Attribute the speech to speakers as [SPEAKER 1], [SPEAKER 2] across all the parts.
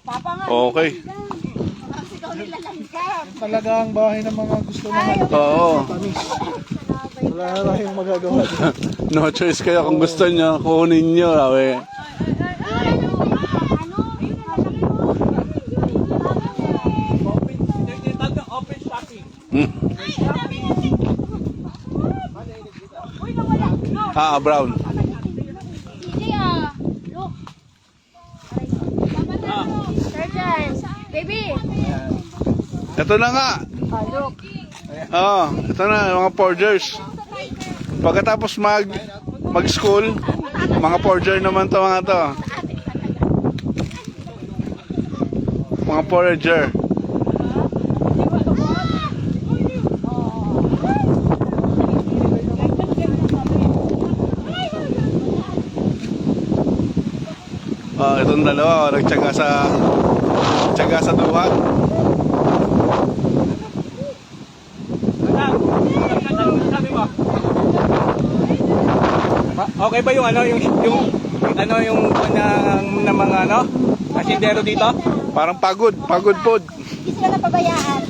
[SPEAKER 1] Okay.
[SPEAKER 2] Talaga ang bahay ng mga gusto naman.
[SPEAKER 1] Oo.
[SPEAKER 2] Wala na tayong magagawa.
[SPEAKER 1] No choice kayo kung gusto nyo, kunin nyo. Sabi.
[SPEAKER 3] Open shopping.
[SPEAKER 1] Brown.
[SPEAKER 4] Baby.
[SPEAKER 1] Ito na nga. Ito na, yung mga forgers. Pagkatapos mag-school, mga forger naman to mga to. Mga forger. Itong dalawa, nagtyaga sa duhat.
[SPEAKER 3] Okay ba yung mga asindero dito?
[SPEAKER 1] Parang pagod pod.
[SPEAKER 4] Hindi sila napabayaan.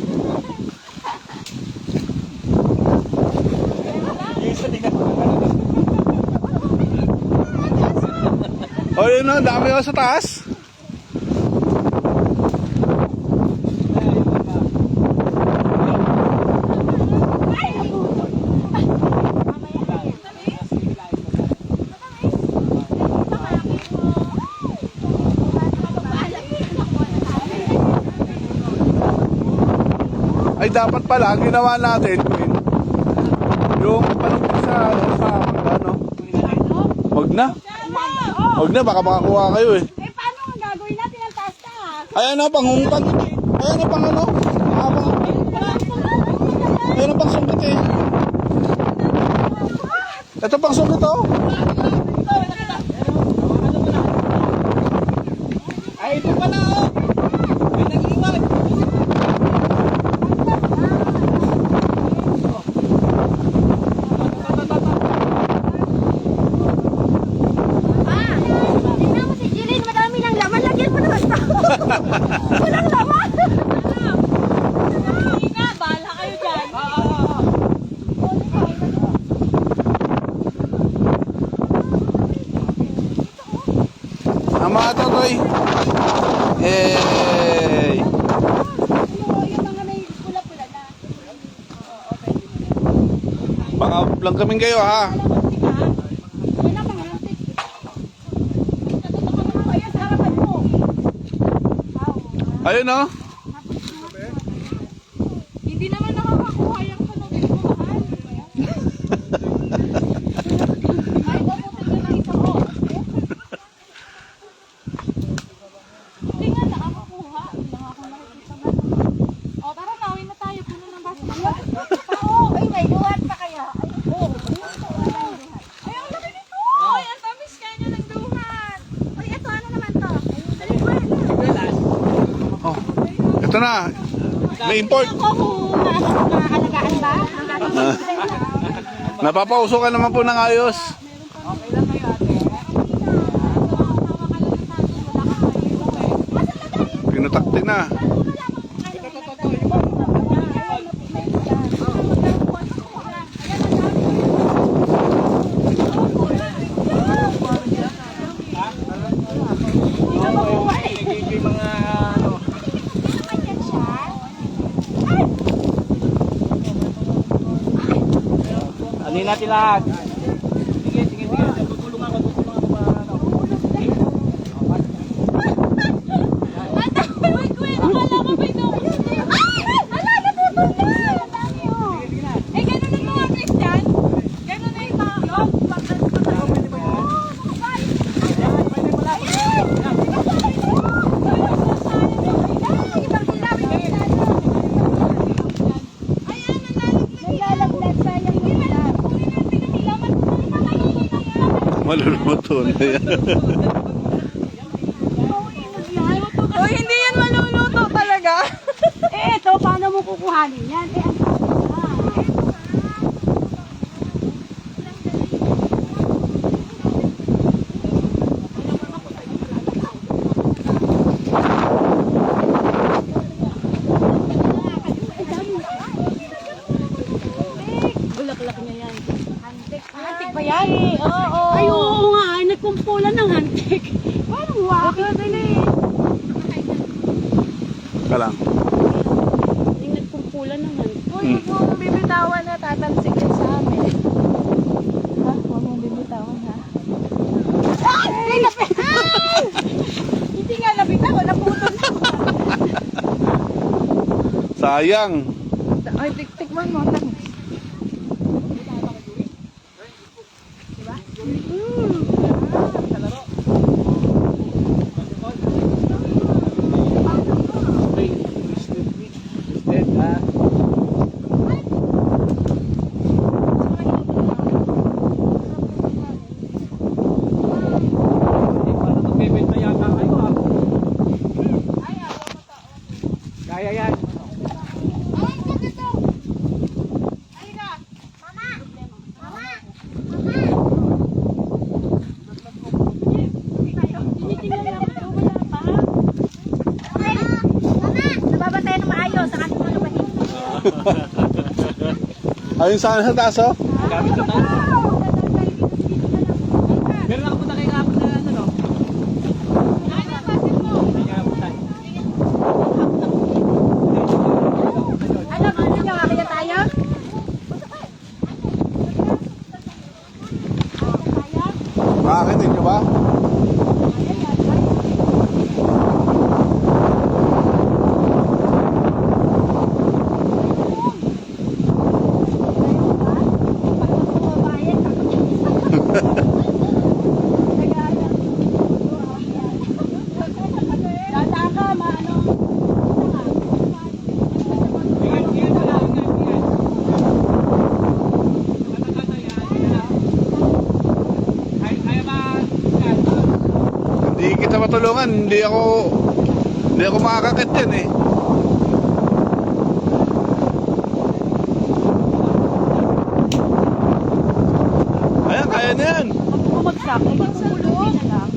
[SPEAKER 1] Oh, yun na, dami ko sa taas. Ay, dapat pala, ang ginawa natin, yung panungkit sa ano, Huwag na, baka makakuha kayo eh.
[SPEAKER 4] Paano ang gagawin natin ang taas ka?
[SPEAKER 1] Ayan na, panghungkat. Ayan na, pang ano. Ayan na, pang sungkit eh. Ito pang sungkit oh.
[SPEAKER 3] Ay, ito pala oh. May nag-iwan.
[SPEAKER 4] Tingnan mo si Jillian, madami ng laman. Lagyan mo naman ito. Walang laman. Bahala kayo dyan.
[SPEAKER 1] Ang mga totoy. Hey.
[SPEAKER 4] Yung mga may pula-pula na.
[SPEAKER 1] Baka lang kaming kayo ha.
[SPEAKER 4] Wala pang hantik. Ayan, sa harapan mo.
[SPEAKER 1] Ayun oh.
[SPEAKER 4] Hindi naman nakakakuha yung kanong mahal. Ay, paputin ka ng isang oras. Hindi nga nakakakuha. Nakakamakikita nga. O, tara, tawin na tayo. Puno ng baso. Oo, ay, may duhat pa kaya. Ay, ang laki nito. Ay, ang tamis kaya niya ng duhat. Ay, ito, ano naman to?
[SPEAKER 1] Oh. Ito na. May import.
[SPEAKER 4] Ako kung makakalagaan ba?
[SPEAKER 1] Napapauso ka naman po ng ayos. Pinutaktik na.
[SPEAKER 3] Alin natin lahat. Sige. Tutulungan ko para ano.
[SPEAKER 1] Maluluto na yan.
[SPEAKER 4] Uy, hindi yan maluluto talaga. Ito, paano mo kukuhanin yan? Ang
[SPEAKER 1] ka lang.
[SPEAKER 4] Yung nagkumpulan naman. Uy, huwag mo akong bibitawan na tatalsik yan sa amin. Ha? Huwag mong bibitawan ha. Ay! Ay! Hindi nga nabitawan, naputol na.
[SPEAKER 1] Sayang.
[SPEAKER 4] Ay, tikman mo.
[SPEAKER 3] Magbebenta yata kayo ah. Kaya yan.
[SPEAKER 4] Tinitingnan lang ako, wala pa. Nababantayan ng maayos, ang ating mga lupahin.
[SPEAKER 1] Ayun sana sa taas, oh.
[SPEAKER 3] Gamit na tayo. Meron ako punta kay kapon na ano no? May kapon tayo.
[SPEAKER 4] Ano, gusto nyo, kaya tayo?
[SPEAKER 1] Makakitin nyo ba? Hindi kita matulungan, hindi ako makakakit yan eh. Ayan, kaya na yan.
[SPEAKER 4] Bumagsak, magsulong na lang.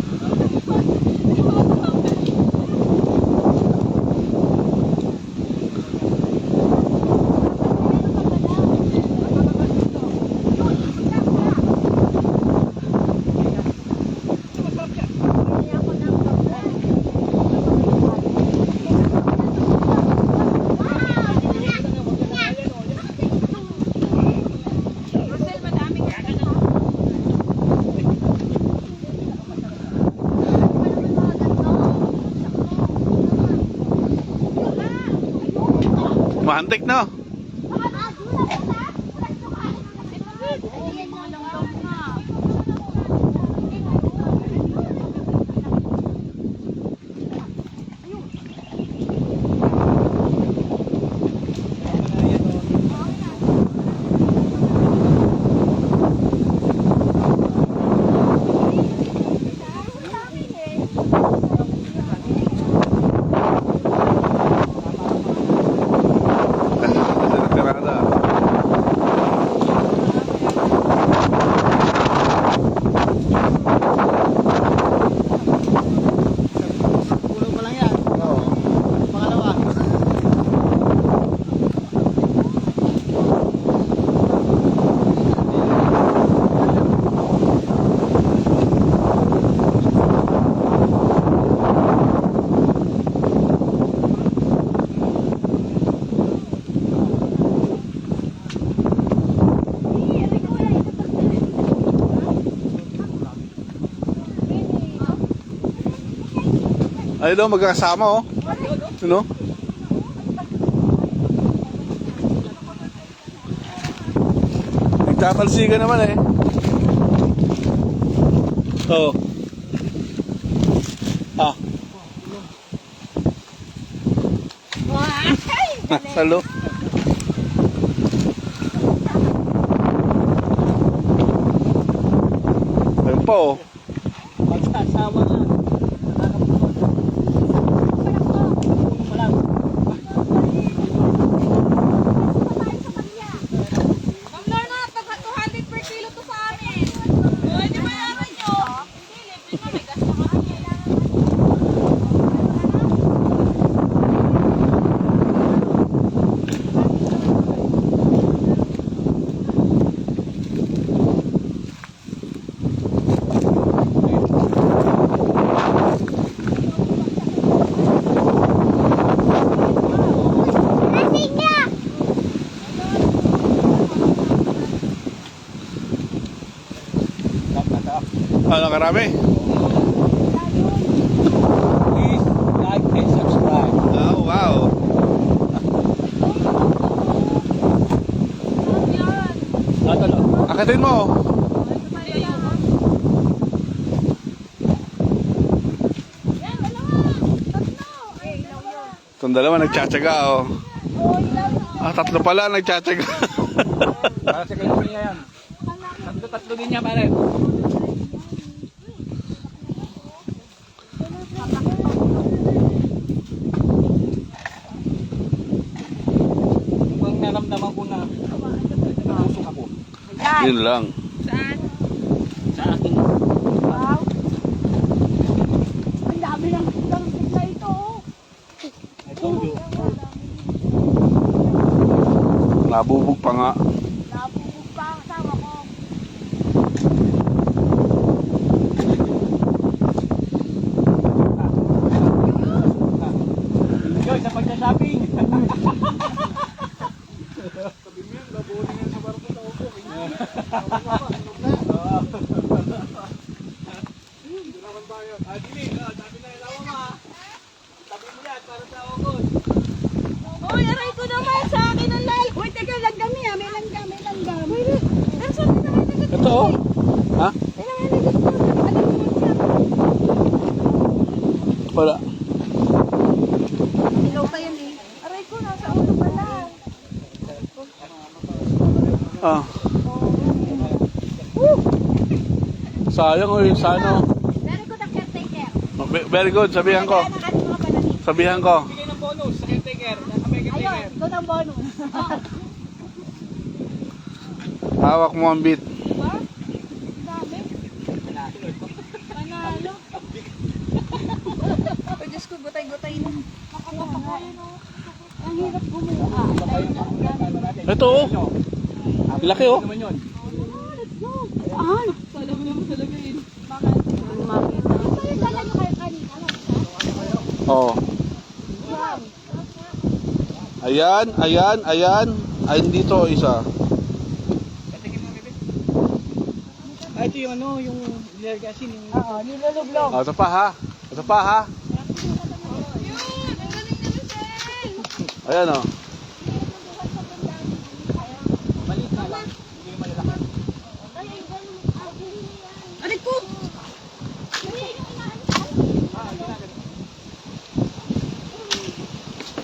[SPEAKER 1] Mahantik na.
[SPEAKER 3] Kulong pa lang yan.
[SPEAKER 2] Oo.
[SPEAKER 3] Pangalawa.
[SPEAKER 1] Ay daw, magkakasama oh. Ano? Nagtatalsikan naman eh. Oo. Ah. Salo. Ayun pa oh.
[SPEAKER 3] Magsasawa na.
[SPEAKER 4] Ma'am Lorna, 200 per kilo to sa amin. Pwede ba yaman nyo? Hindi, libre na, may gas na kami.
[SPEAKER 1] Gaano karami?
[SPEAKER 3] Please like and subscribe.
[SPEAKER 1] Oh, wow.
[SPEAKER 3] Tatalo.
[SPEAKER 1] Akitin mo. Itong dalawa nagtsatsaga, oh. Ah, tatlo pala nagtsatsaga.
[SPEAKER 3] Para sa kayo niya yan. Tatlo din niya pare. Kung naramdaman ko na nabusok ako.
[SPEAKER 1] Yun lang.
[SPEAKER 3] Sa akin.
[SPEAKER 4] Wow. Ang dami ng na ito.
[SPEAKER 3] I told you.
[SPEAKER 1] Nabubog pa nga.
[SPEAKER 4] Nabubog pa ang asawa ko.
[SPEAKER 3] Enjoy sa pagsa-shopping.
[SPEAKER 4] Uy, aray ko naman sa akin ang lal. Uy, teka, langgam niya. May langgam, may langgam. Pero saan ka naman nagit?
[SPEAKER 1] Ito, oh. Ha?
[SPEAKER 4] May naman nagit ko. Alam mo siya.
[SPEAKER 1] Wala.
[SPEAKER 4] Ilaw pa yan eh. Aray ko, nasa ulo pala.
[SPEAKER 1] Ah. Sayang, oh. Sana.
[SPEAKER 4] Very good ang caretaker.
[SPEAKER 1] Very good. Sabihan ko.
[SPEAKER 4] Nakakain mga panamit.
[SPEAKER 1] Sabihan ko.
[SPEAKER 3] Bigay ng bonus sa caretaker. May
[SPEAKER 4] Ayun,
[SPEAKER 3] caretaker.
[SPEAKER 4] doon ang bonus.
[SPEAKER 1] Hawak mo ang beat.
[SPEAKER 4] Diba? Dami. Panalo. O Diyos ko, gutay-gutay na. Ang hirap gumawa.
[SPEAKER 1] Ito, oh. Laki, oh.
[SPEAKER 3] Naman yun.
[SPEAKER 4] Saan? Alam mo naman talaga yun. Bakit? Ang makita. Saan dala nyo kayo kanina?
[SPEAKER 1] Oh.
[SPEAKER 4] Wow.
[SPEAKER 1] Ayan, ayan, ayan. Ay, dito isa.
[SPEAKER 3] Ah, ito yung ano, yung nilagasin. Yung...
[SPEAKER 4] Oo, nilulublog.
[SPEAKER 1] Oh, ito pa, ha? Ito pa, ha? Ayan, oh.
[SPEAKER 3] Maliit na lang. Hindi yung malalaki.
[SPEAKER 4] Aray ko!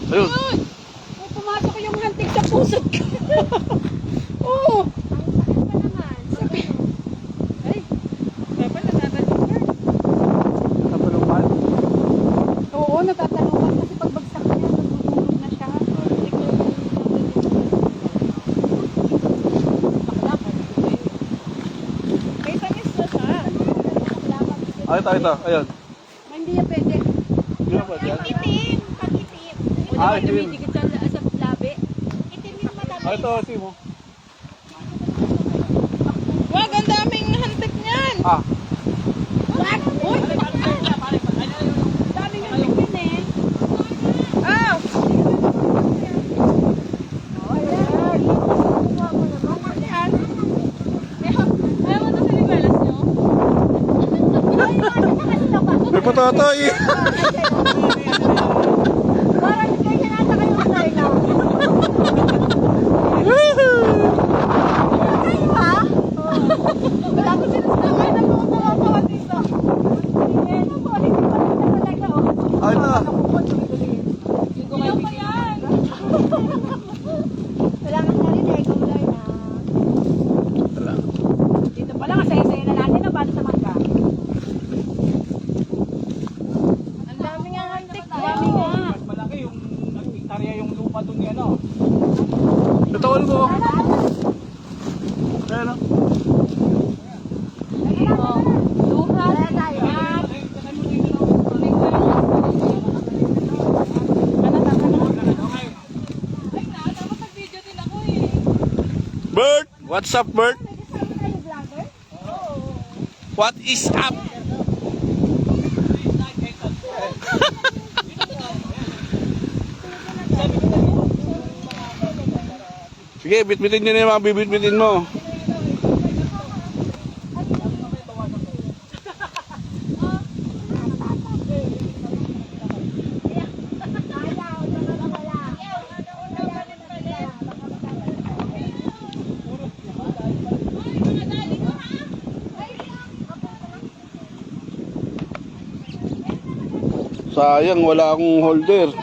[SPEAKER 1] Ayun.
[SPEAKER 4] Ay, pumasok yung hantik sa puso ko. Oo. Sakit. Ay, dapat natatalungan.
[SPEAKER 1] Napalungan.
[SPEAKER 4] Oo, natatalungan kasi pagbagsak niya, natutulog na siya. May tanis na siya.
[SPEAKER 1] Ah, ito. Ayun.
[SPEAKER 4] Hindi yan pwede.
[SPEAKER 1] Hindi na ba yan?
[SPEAKER 4] Itim, pag-itim.
[SPEAKER 1] Ah, itim.
[SPEAKER 4] Dumidikit sa labi. Itim yung madami.
[SPEAKER 1] Ah, ito, Timo.
[SPEAKER 4] Wag, ang daming hantik niyan.
[SPEAKER 1] Ah,
[SPEAKER 4] Wag! Uy! Daming hantik yun eh. Ah! Ayaw mo ito sa libalas nyo?
[SPEAKER 1] may patotoy.
[SPEAKER 4] Parang kayo nasa kayo sa na. Kayo ba? Wala ko sinasabi na mga tawa-tawa dito. Ano po? Hindi pa rin talaga oh.
[SPEAKER 1] Ah, ito.
[SPEAKER 4] Ilaw pa yan. Wala kang narinig. Kulay na.
[SPEAKER 1] Wala.
[SPEAKER 4] Dito pala kasaya-saya na natin na paano sa mangga. Ang dami nga hantik. Dami nga.
[SPEAKER 3] Mas malaki yung hektarya yung lupa doon ni ano.
[SPEAKER 1] Ito, ulo mo. Ayan, oh.
[SPEAKER 4] Oh, luhat. Yan.
[SPEAKER 1] Bert! What's up, Bert? What is up? Sige, bitbitin nyo na yung mga bibitbitin mo. Sayang, wala akong holder.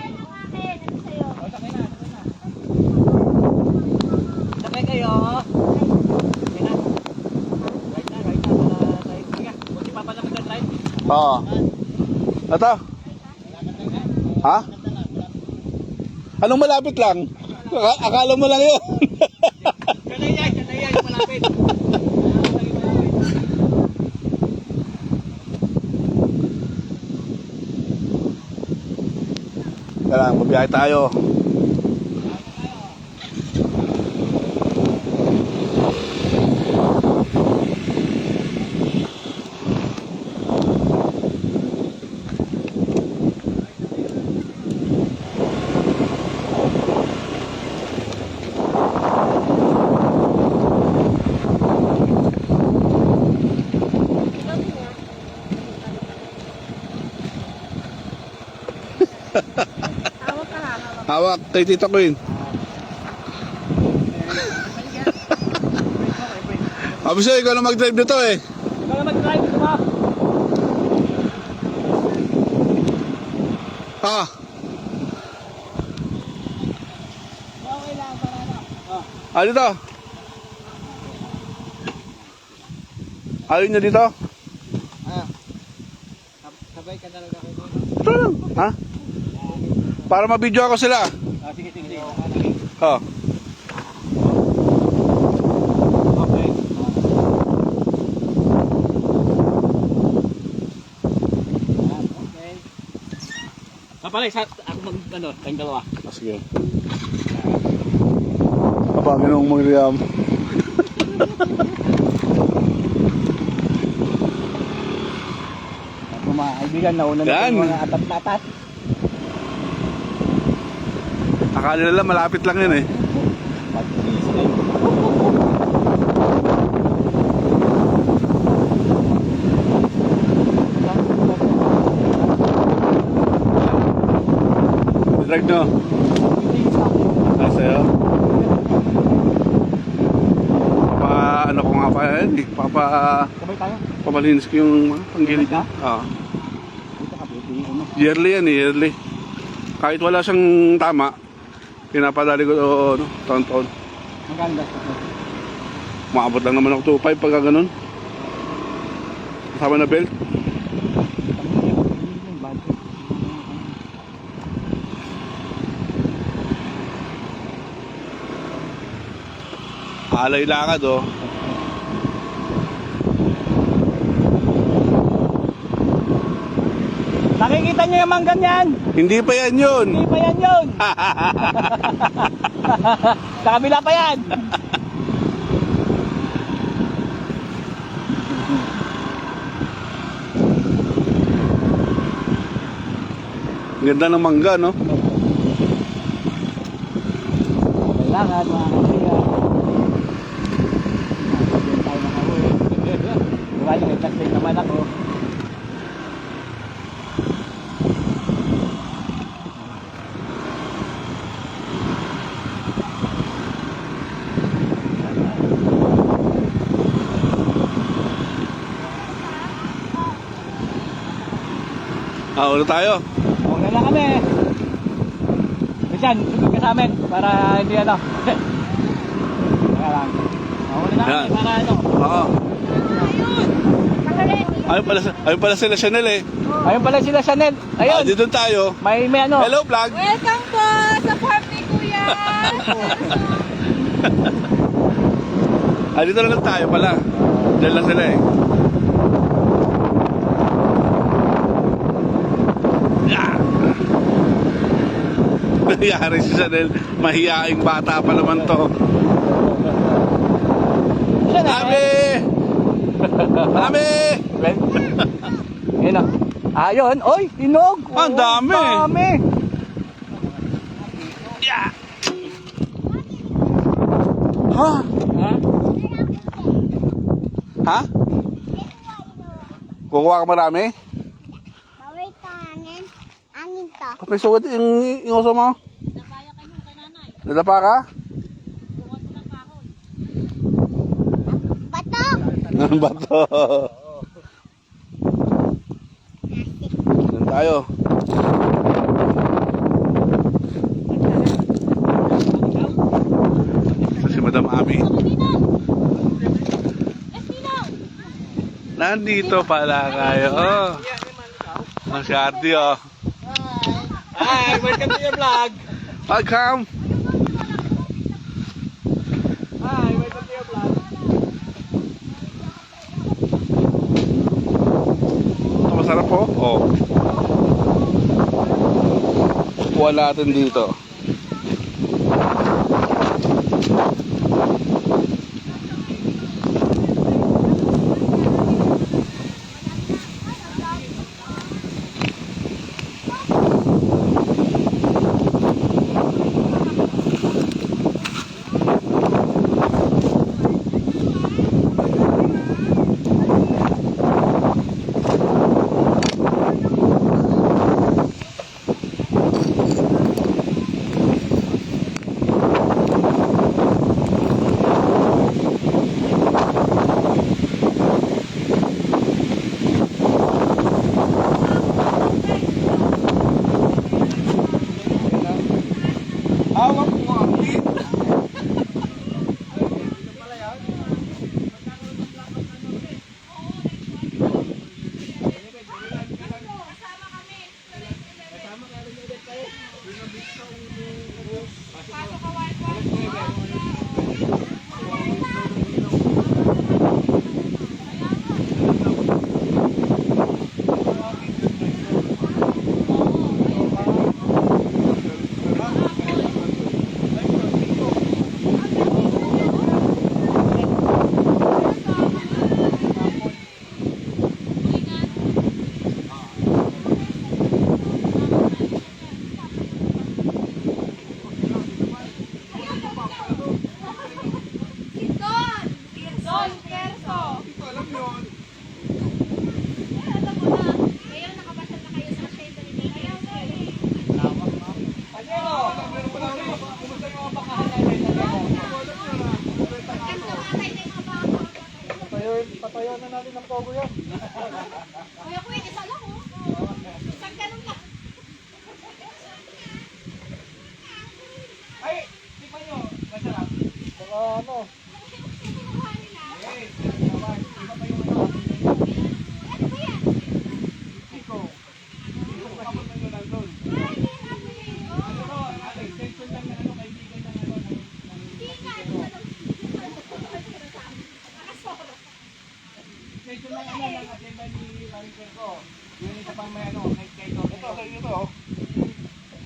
[SPEAKER 3] Sakay kayo. Okay na. Right na. Sige, kung si Papa na mag-drive.
[SPEAKER 1] Oo. Ito? Ha? Anong malapit lang? Akala mo lang yun.
[SPEAKER 3] Sanay yan, malapit.
[SPEAKER 1] Kailangan, mabiyahe tayo. Hawak kay Tito Queen. Abis ikaw na mag-drive dito eh.
[SPEAKER 3] Ikaw na mag-drive, ito ba?
[SPEAKER 1] Ha?
[SPEAKER 3] Okay lang, para na.
[SPEAKER 1] Ah, dito. Ayaw niya dito?
[SPEAKER 3] Sabay ka talaga kayo doon.
[SPEAKER 1] Ito lang. Ha? Para ma-video ako sila.
[SPEAKER 3] Sige.
[SPEAKER 1] Ha?
[SPEAKER 3] Okay. Pare, ako tayong dalawa.
[SPEAKER 1] Ah, sige. Kapag ginong Miriam.
[SPEAKER 3] Mga kaibigan, nauna na
[SPEAKER 1] Yan.
[SPEAKER 3] yung mga atat-atat.
[SPEAKER 1] Akala nila malapit lang yun eh. Drag no? Ay sa'yo? Ano ko nga pa yan eh.
[SPEAKER 3] Sabay tayo.
[SPEAKER 1] Papalinis ko yung panggilid niya. Yearly yan eh, yearly. Kahit wala siyang tama, pinapadali ko taon-taon.
[SPEAKER 3] Maganda.
[SPEAKER 1] Maabot lang naman ako 2.5 pagka ganun. Kasama na belt. Alay lakad oh.
[SPEAKER 3] Nakikita niyo yung manggan yan?
[SPEAKER 1] Hindi pa yan yun.
[SPEAKER 3] Hindi pa yan yun. Sa kabila pa yan.
[SPEAKER 1] Ganda ng mangga no.
[SPEAKER 3] Kailangan mga kaibigan. Diyan tayo nakahuli. Diba yung kasi naman ako.
[SPEAKER 1] Ulo tayo.
[SPEAKER 3] Okay na kami. Diyan, sunod ka sa amin para hindi ano. Kaya lang. Okay na kami para ano.
[SPEAKER 1] Oo. Ayun pala sila Chanel eh.
[SPEAKER 3] Ayun pala sila Chanel. Ayun.
[SPEAKER 1] Dito tayo.
[SPEAKER 3] May ano.
[SPEAKER 1] Hello vlog.
[SPEAKER 4] Welcome po sa farm ni Kuya.
[SPEAKER 1] Dito lang tayo pala. Diyan lang sila eh. Nangyari si Chanel, mahiyaing bata pa naman to. Mami! Mami!
[SPEAKER 3] Ayun o. Ayun. Oy, tinog.
[SPEAKER 1] Ang dami.
[SPEAKER 3] Ang dami.
[SPEAKER 1] Yeah. Ha?
[SPEAKER 3] Ha?
[SPEAKER 1] Ha? Kukuha ka marami?
[SPEAKER 5] Bawal tangin. Angin to.
[SPEAKER 1] May sugat yung uso mo? Nadapa ka?
[SPEAKER 5] Bato.
[SPEAKER 1] Bato. Doon tayo. Nandito pala kayo. Ang si Ardy, oh.
[SPEAKER 3] Hi, welcome to your vlog.
[SPEAKER 1] Welcome.
[SPEAKER 3] Hi, welcome to your vlog.
[SPEAKER 1] Ito masarap po. Oh. Kuha natin dito.
[SPEAKER 2] Hawak mo ang pin. Patayo na natin ang pogo yan.
[SPEAKER 4] Kuya, isa lang oh. Isang ganun lang.
[SPEAKER 3] Ay, tikman nyo. Masarap.
[SPEAKER 2] Saka ano,
[SPEAKER 3] Station lang ano, ng agenda ni Marie ko. Yun isa pang may ano, kay Ito.
[SPEAKER 1] Ito.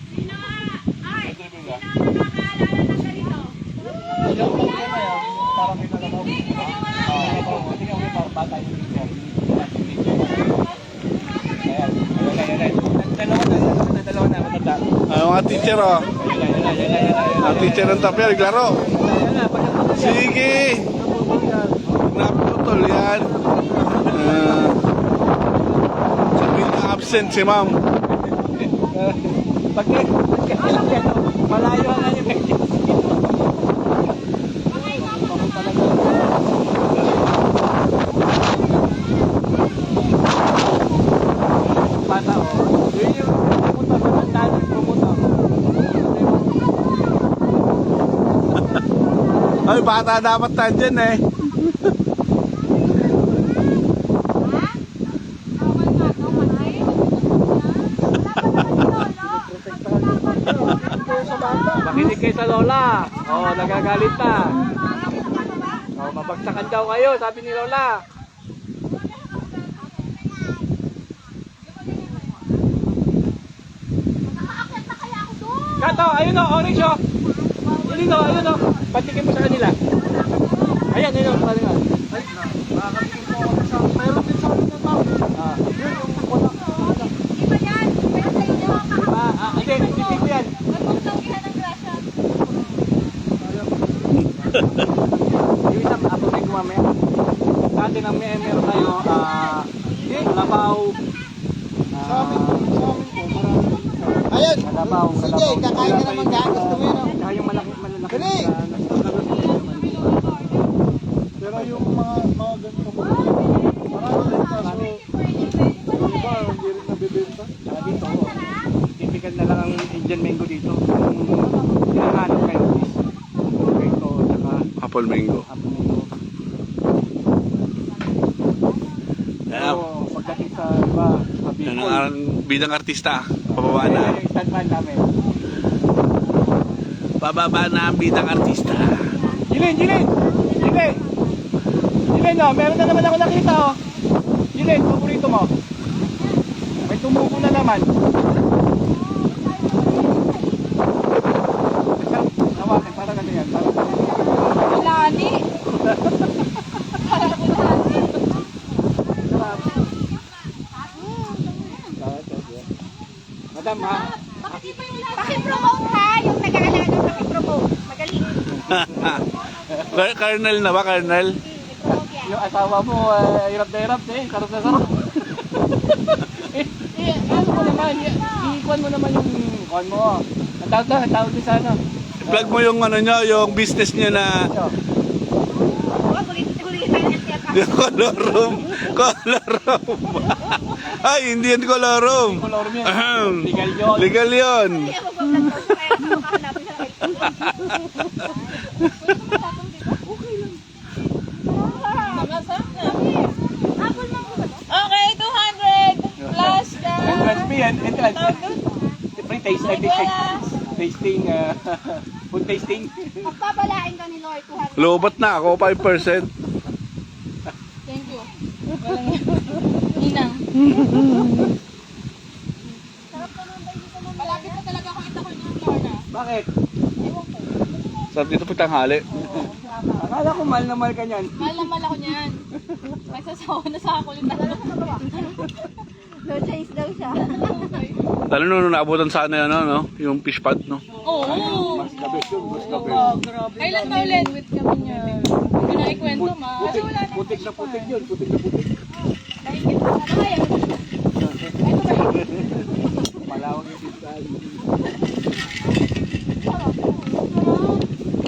[SPEAKER 4] Sino? Ay! Sino nakakaalala ng ganito?
[SPEAKER 2] yung pogo na yan, parang may nalalaw.
[SPEAKER 3] Hindi ka may bata yung teacher. Ayan. Dalawa na, matanda.
[SPEAKER 1] Ang mga teacher, oh. Ang teacher ng tapya, naglaro. Sige. Naputol yan. Sabihin na absent si ma'am.
[SPEAKER 3] Pag malayo ang ano yung bata o. Yun yung pumunta sa tanda ng pumunta.
[SPEAKER 1] Ay, bata dapat tandyan eh. Makinig kayo sa lola.
[SPEAKER 3] Oh, nagagalit na. Oh, mabagsakan daw kayo, sabi ni Lola. Kato, ayun o, orange o. Ayun o, ayun o. Patikin mo sa kanila. Ayan, ayun o, kanila.
[SPEAKER 2] Nakakatingin po ako sa, mayroon din sa akin na tao. Yun yung wala.
[SPEAKER 4] Iba yan! Iba sa inyo!
[SPEAKER 3] Hindi, hindi ko yan.
[SPEAKER 4] Huwag mong tanggihan ng grasya.
[SPEAKER 3] Yung isang ako tayo mamaya. Sa atin ang meron tayo, kalabaw.
[SPEAKER 2] Sa amin po, marami. Ayan, sige, kakain ka naman dyan. Gusto mo yun, oh.
[SPEAKER 3] Saka yung malalaki.
[SPEAKER 2] Dali! Pero yung mga ganito mo, marami rin kaso, yung iba, hindi rin nabibenta.
[SPEAKER 3] Saka dito, typical na lang ang Indian mango dito. Yung hinahanap kayo is ito, saka
[SPEAKER 1] Apple mango.
[SPEAKER 3] apple mango.
[SPEAKER 1] bidang artista. Pababa na.
[SPEAKER 3] Yung standman namin.
[SPEAKER 1] Pababa na ang bidang artista.
[SPEAKER 3] Jilin, Jilin! Jilin! Jilin, oh, meron na naman ako nakita, oh. Jilin, paborito mo. May tumubo na naman. Hawakan, parang ano yan. Parang
[SPEAKER 4] Lani.
[SPEAKER 3] Madam, ha?
[SPEAKER 5] Pakipromote ha, yung nag-aalaga pakipromote. Magaling.
[SPEAKER 1] Colonel na ba, Colonel?
[SPEAKER 3] Yung asawa mo, hirap na hirap, eh. Sarap na sarap. Ano mo naman, i-kuhan mo naman yung kuhan mo. Ang tawag din sa ano.
[SPEAKER 1] I-plug mo yung ano nyo, yung business nyo na yung color room. Color room. Ay, hindi yan color room.
[SPEAKER 3] Color mo yan.
[SPEAKER 1] Ahem.
[SPEAKER 3] Legal yun.
[SPEAKER 1] Legal yun.
[SPEAKER 4] Okay, 200 plus the...
[SPEAKER 3] Entrance fee yan. Entrance. Free tasting. Tasting. Food tasting.
[SPEAKER 5] Pagpapalain ka ni Lord, 200.
[SPEAKER 1] Lobat na ako, 5%.
[SPEAKER 4] Thank you. Ninang. Malapit na talaga ako ito ko yung Lorna.
[SPEAKER 3] Bakit?
[SPEAKER 1] Sarap dito pag tanghali.
[SPEAKER 3] Akala ko mahal na mahal ka niyan.
[SPEAKER 4] Mahal na mahal ako niyan. May sasawa na sa ako ulit.
[SPEAKER 5] No chase daw siya.
[SPEAKER 1] Lalo nung naabutan sana yan, no? Yung fish pad, no?
[SPEAKER 4] Oo.
[SPEAKER 3] Mas the best yun. Mas the best.
[SPEAKER 4] Kailan ka ulit? With kami niya. Hindi na ikwento, ma. Kasi wala na.
[SPEAKER 3] Putik na putik yun. Putik na putik.
[SPEAKER 4] Naingit na kaya.
[SPEAKER 3] Malawang yung pistan.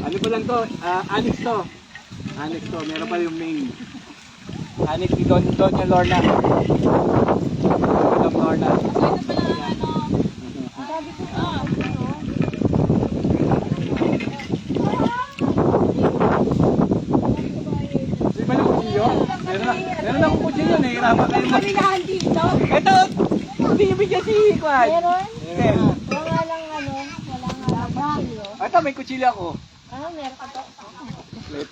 [SPEAKER 3] Ano pa lang to? Annex to. Annex to. Meron pa yung main. Annex ni Doña Lorna. Madam Lorna.
[SPEAKER 4] Ito pala ano.
[SPEAKER 3] Di ba lang kutsilyo? Meron akong kutsilyo. Nahihirapan kayo mo.
[SPEAKER 5] Pinahan dito.
[SPEAKER 3] Ito! Hindi yung bigyan si Kwan.
[SPEAKER 5] Meron?
[SPEAKER 3] Meron.
[SPEAKER 5] Wala lang ano, wala nga kutsilyo.
[SPEAKER 3] Ito, may kutsilyo ako.
[SPEAKER 5] Ano, meron ka to?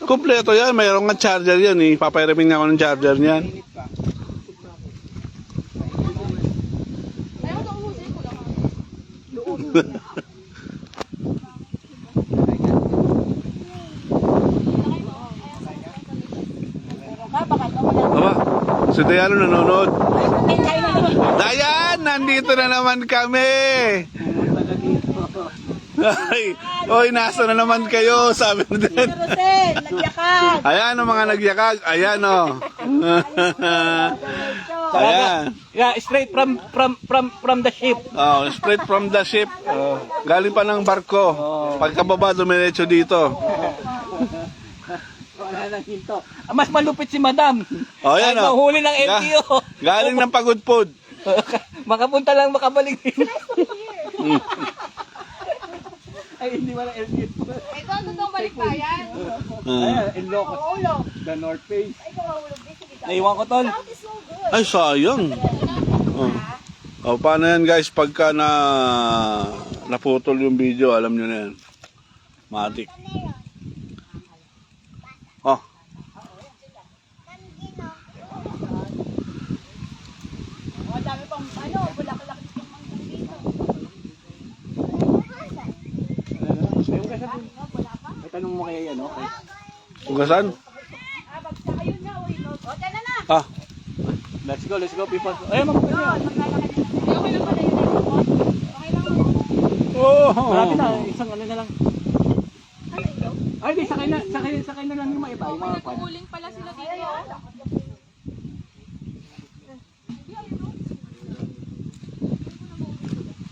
[SPEAKER 1] Kompleto yan, mayroong nga charger yan eh. Papayaramin nga ako ng charger niyan.
[SPEAKER 4] Ayaw ko ubusin ko lang.
[SPEAKER 1] Aba, si Diano nanonood. Dayan, nandito na naman kami. Ay, oy, nasa na naman kayo, sabi mo din.
[SPEAKER 5] Rosel, nagyakag.
[SPEAKER 1] Ayan ang mga nagyakag, ayan o. Ayan.
[SPEAKER 3] Yeah, straight from the ship.
[SPEAKER 1] Oh, straight from the ship. Galing pa ng barko. Pagkababa, dumiretso dito.
[SPEAKER 3] Wala nang hinto. Mas malupit si Madam.
[SPEAKER 1] Oh, yan
[SPEAKER 3] Kahit
[SPEAKER 1] o.
[SPEAKER 3] mahuli ng LTO.
[SPEAKER 1] Galing ng pagudpod.
[SPEAKER 3] Makapunta lang makabalik dito. Ay, hindi wala LTO.
[SPEAKER 4] Ito ang totoong balikbayan.
[SPEAKER 3] Ayan, Ilocos. The North Face. Naiwan ko tol.
[SPEAKER 1] Ay, sayang. Oh, paano yan guys, pagka naputol yung video, alam nyo na yan. Matik. Oh.
[SPEAKER 5] Ang dami pang ano, bulak-bulak yung mangkong dito.
[SPEAKER 3] May tanong mo kaya yan, okay?
[SPEAKER 1] Tugasan?
[SPEAKER 5] Bagsak ayun na, uy. O, tena na.
[SPEAKER 1] Ah,
[SPEAKER 3] Let's go people. Ay, magpapalya.
[SPEAKER 5] Okay lang pala yun. Okay lang.
[SPEAKER 1] oh.
[SPEAKER 3] Malapit na, isang ano na lang. Ay, di, sakay na lang yung mga iba. Yung mga kwan.
[SPEAKER 4] Nagkukuling pala sila dito.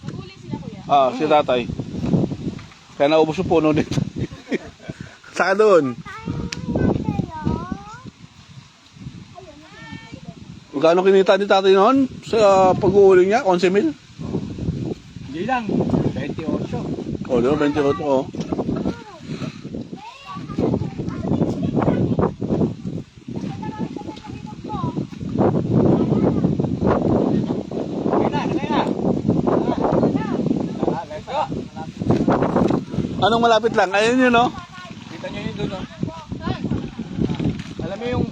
[SPEAKER 4] Nagkukuling sila kuya.
[SPEAKER 1] Ah, si tatay. Kaya naubos yung puno dito. Saka doon. Magkano kinita ni tatay noon sa pag-uuling niya? 11,000?
[SPEAKER 3] Hindi lang, 28.
[SPEAKER 1] O, diba? 28, o. Anong malapit lang? Ayun yun, no?
[SPEAKER 3] Kita nyo yun doon, no? Alam mo yung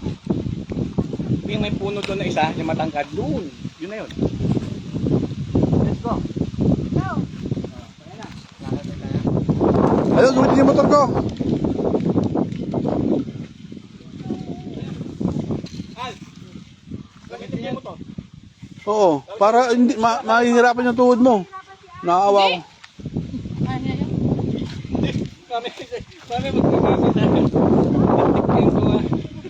[SPEAKER 3] may puno doon na isa, yung matangkad. Doon. Yun na yun. Let's go.
[SPEAKER 1] Ayun, gamitin yung motor ko.
[SPEAKER 3] Al! Gamitin niya mo to.
[SPEAKER 1] Oo, para hindi mahihirapan yung tuhod mo. Nakaawa ko.
[SPEAKER 3] Kami magkagamit natin.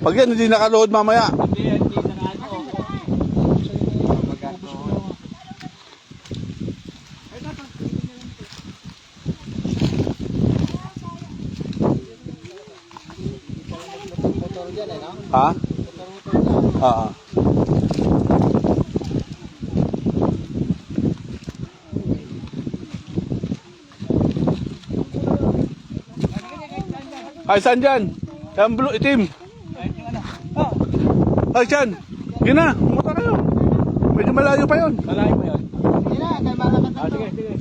[SPEAKER 1] Pag yan, hindi nakaload mamaya.
[SPEAKER 3] Hindi nakaano.
[SPEAKER 1] Ha? Oo. Ay, saan dyan? Yung blue, itim. Ay, dyan. Yun na, pumunta kayo. Medyo malayo pa yun.
[SPEAKER 3] Malayo pa yun. Sige, sige.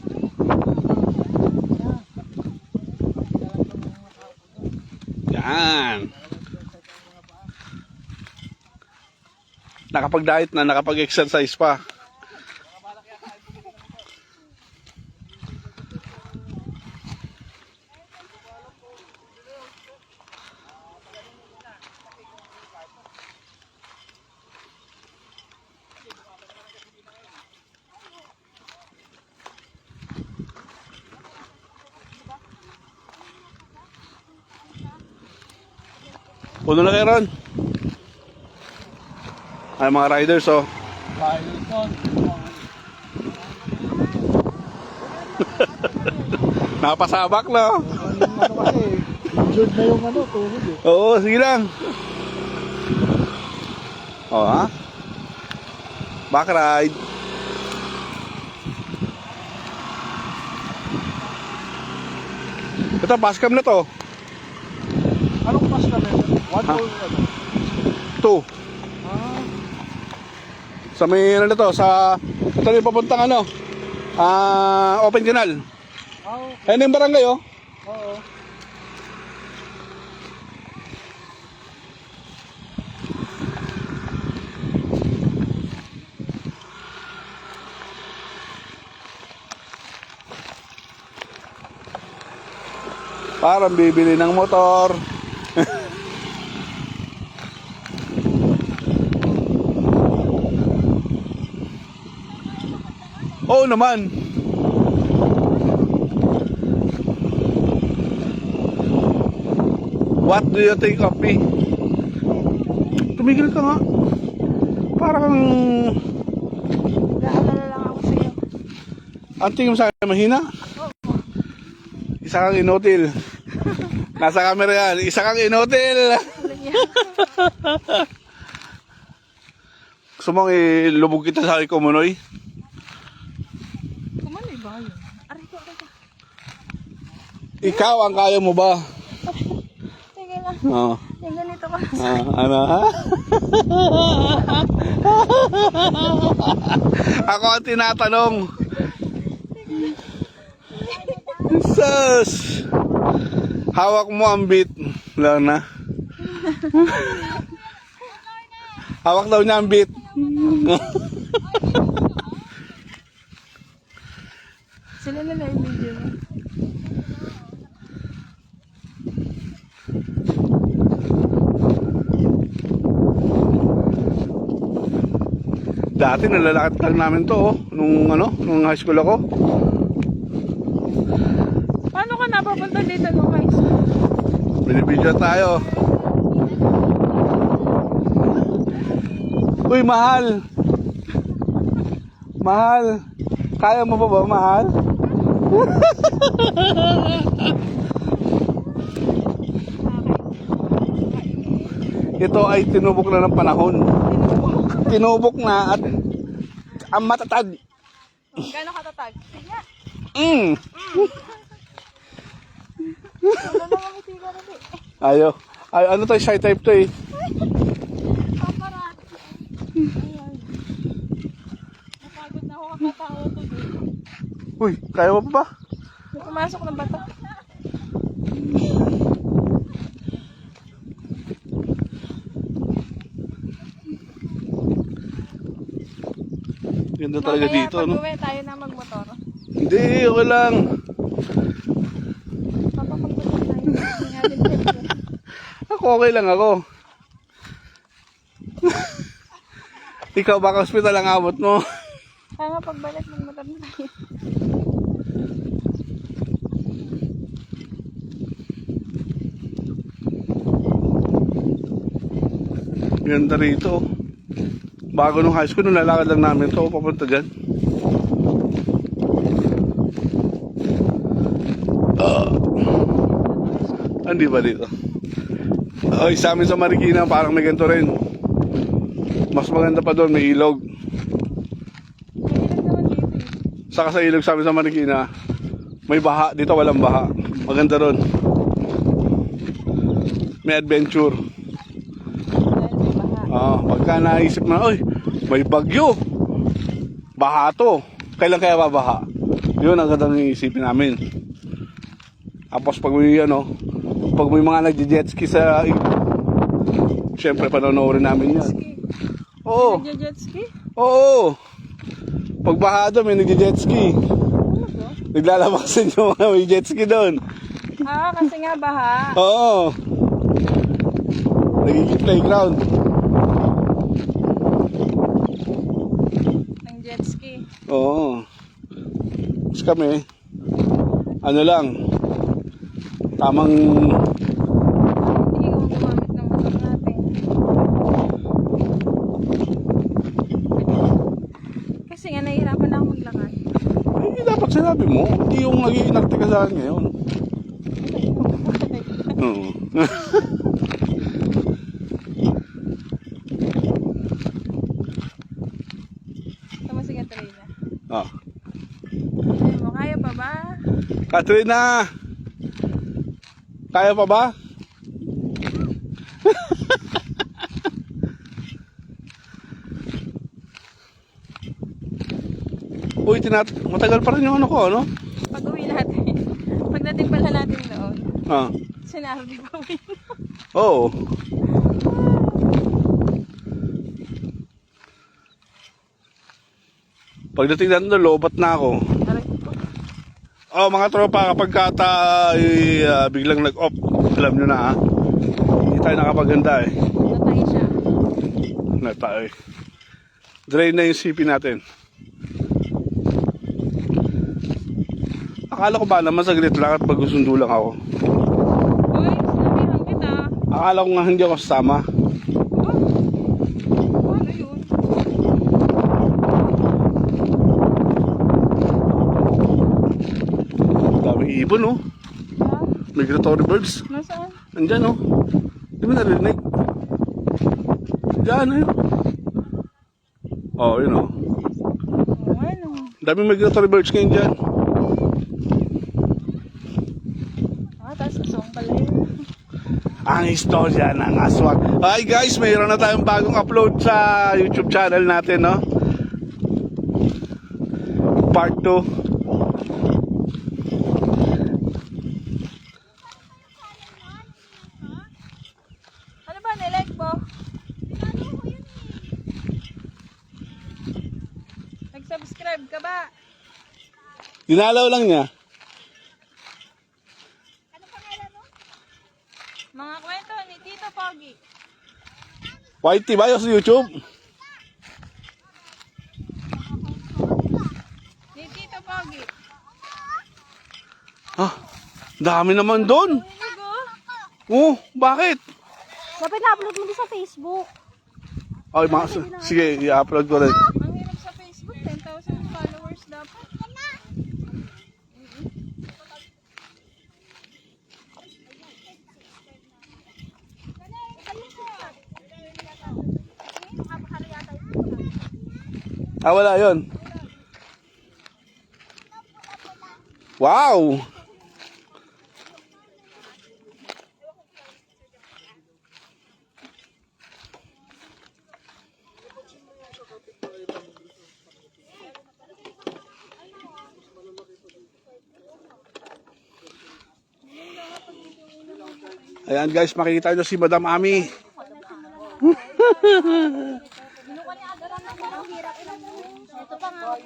[SPEAKER 1] Yan. Nakapag-diet na, nakapag-exercise pa. Puno na kayo ron. Ay, mga riders, oh. Napasabak na.
[SPEAKER 2] Ano kasi, injured na yung ano, tuhod eh.
[SPEAKER 1] Oo, sige lang. Oh, ha? Back ride. Ito, pascam na to.
[SPEAKER 2] Anong pass na meron? One
[SPEAKER 1] Ha?
[SPEAKER 2] or ano?
[SPEAKER 1] 2. Sa may ano na to, sa ito yung papuntang ano, open canal.
[SPEAKER 2] Okay.
[SPEAKER 1] Ayun yung barangay, oh.
[SPEAKER 2] Oo.
[SPEAKER 1] Parang bibili ng motor. Oo naman. What do you think of me? Tumigil ka nga. Parang
[SPEAKER 4] Naalala lang ako sa'yo.
[SPEAKER 1] ang tingin mo sa akin mahina. Isa kang inutil. Nasa camera yan. Isa kang inutil. Gusto mong ilubog kita sa Kumunoy?
[SPEAKER 4] Kumanoy ba yun? Aray ko.
[SPEAKER 1] Ikaw ang kaya mo ba?
[SPEAKER 4] Sige lang.
[SPEAKER 1] Oo.
[SPEAKER 4] Yung ganito ka.
[SPEAKER 1] Ano ha? Ako ang tinatanong. Jesus! Hawak mo ang beat. Lang na. Hawak daw niya ang beat.
[SPEAKER 4] Sila na yung video mo.
[SPEAKER 1] Dati nalalakad lang namin to, oh. Nung high school ako.
[SPEAKER 4] Paano ka napapunta dito nung high school?
[SPEAKER 1] Binibidyo tayo. Uy, mahal. Mahal. Kaya mo ba mahal? Ito ay tinubok na ng panahon. Tinubok na at ang matatag.
[SPEAKER 4] Gano'ng katatag? Sige. Wala naman iti ka rin eh.
[SPEAKER 1] Ayo. Ay, ano to, shy type to eh.
[SPEAKER 4] Paparat. Ayan. Napagod na ako kakatawa to.
[SPEAKER 1] Uy, kaya mo pa ba?
[SPEAKER 4] May pumasok ng bata.
[SPEAKER 1] Ganda talaga
[SPEAKER 4] Mamaya,
[SPEAKER 1] dito, no?
[SPEAKER 4] pag-uwi tayo na magmotor.
[SPEAKER 1] Hindi, okay lang.
[SPEAKER 4] Papapagmotor tayo. Nga din tayo.
[SPEAKER 1] Ako, okay lang ako. Ikaw, baka hospital ang abot mo.
[SPEAKER 4] Kaya nga pagbalik magmotor na tayo.
[SPEAKER 1] Ganda rito. Bago nung high school, nung lalakad lang namin to, papunta dyan. Hindi ba dito? Ay, sa amin sa Marikina, parang may ganito rin. Mas maganda pa doon, may ilog.
[SPEAKER 4] Hindi lang naman dito eh.
[SPEAKER 1] Saka sa ilog sa amin sa Marikina, may baha. Dito walang baha. Maganda ron. May adventure.
[SPEAKER 4] Dahil may baha.
[SPEAKER 1] Pagka naisip na, oy, may bagyo. Baha to. Kailan kaya babaha? Yun ang ganda ng iisipin namin. Tapos pag may mga nagje-jetski sa siyempre panonoorin namin yan. Oo.
[SPEAKER 4] Nagja-jetski?
[SPEAKER 1] Oo. Pag baha doon, may nagje-jetski. Naglalabasan yung mga may jetski doon.
[SPEAKER 4] Kasi nga baha.
[SPEAKER 1] Oo. Nagiging playground.
[SPEAKER 4] Ang jet ski.
[SPEAKER 1] Oo. Tapos kami, ano lang, tamang
[SPEAKER 4] Hindi ko gumamit ng motor natin. Kasi nga nahihirapan ako maglakad.
[SPEAKER 1] eh, dapat sinabi mo, hindi yung nag-iinarte ka sa akin ngayon. Oo.
[SPEAKER 4] Tama si Katrina.
[SPEAKER 1] Ah.
[SPEAKER 4] Ay mo, kaya pa ba?
[SPEAKER 1] Katrina! Kaya pa ba? Uy, matagal pa rin yung ano ko, ano?
[SPEAKER 4] Pag uwi natin. Pagdating pala natin doon.
[SPEAKER 1] Ah.
[SPEAKER 4] Sinaro di ba uwi?
[SPEAKER 1] Oo. Pagdating natin doon, lobat na ako.
[SPEAKER 4] Aray ko.
[SPEAKER 1] Mga tropa, kapag kata biglang nag-off, alam nyo na ha. Hindi tayo nakapaganda eh.
[SPEAKER 4] Natay siya.
[SPEAKER 1] Natay. Drain na yung CP natin. Akala ko ba naman saglit lang at pagsusundo lang ako.
[SPEAKER 4] Uy, sinabihan kita.
[SPEAKER 1] Akala ko nga hindi ako sasama.
[SPEAKER 4] Ano yun?
[SPEAKER 1] Daming ibon oh.
[SPEAKER 4] Ha?
[SPEAKER 1] Migratory birds.
[SPEAKER 4] Nasaan?
[SPEAKER 1] Andyan oh. Di mo narinig? Diyan oh. Oh, yun oh.
[SPEAKER 4] Ano?
[SPEAKER 1] Daming migratory birds ngayon dyan.
[SPEAKER 4] Tapos asong pala yun.
[SPEAKER 1] Ang istorya ng aswang. Hi guys, mayroon na tayong bagong upload sa YouTube channel natin, no? Part 2.
[SPEAKER 4] Ano ba, nilike mo? Nag-subscribe ka ba?
[SPEAKER 1] Dinalaw lang niya.
[SPEAKER 4] Mga kwento ni Tito Pogi.
[SPEAKER 1] Whitey ba yun sa YouTube?
[SPEAKER 4] Ni Tito Pogi.
[SPEAKER 1] Ah, dami naman doon.
[SPEAKER 4] Ligo?
[SPEAKER 1] Oh, bakit?
[SPEAKER 4] Dapat na-upload mo din sa Facebook.
[SPEAKER 1] Ay, sige, i-upload ko rin.
[SPEAKER 4] Ang hirap sa Facebook, 10,000 followers dapat.
[SPEAKER 1] Wala yun. Wow! Ayan guys, makikita nyo si Madam Ami.
[SPEAKER 4] Ito pa nga,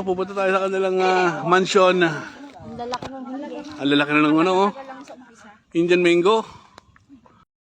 [SPEAKER 1] Pupunta tayo sa kanilang mansion.
[SPEAKER 4] ang lalaki ng huli.
[SPEAKER 1] Ang lalaki na ng ano, oh. Indian mango.